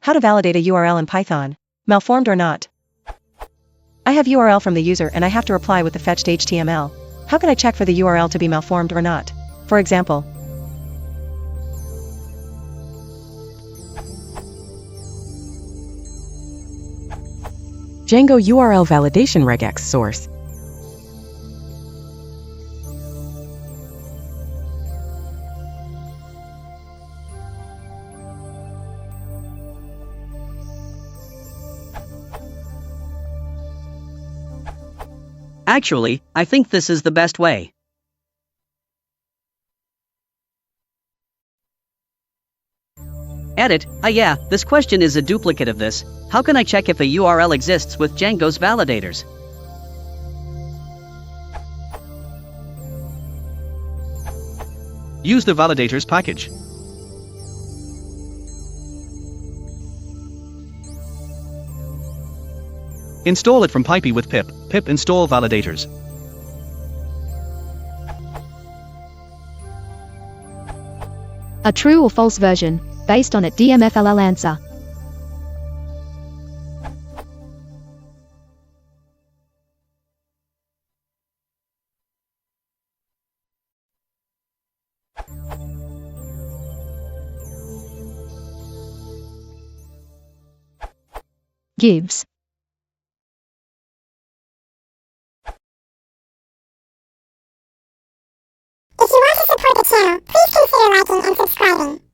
How to validate a URL in Python. Malformed or not. I have URL from the user and I have to reply with the fetched HTML. How can I check for the URL to be malformed or not? For example, Django URL validation regex source. Actually, I think this is the best way. Edit. Yeah, this question is a duplicate of this. How can I check if a URL exists with Django's validators? Use the validators package. Install it from pip with pip install validators. A true or false version, based on a DMFLL answer. Gives. If you want to support the channel, please consider liking and subscribing.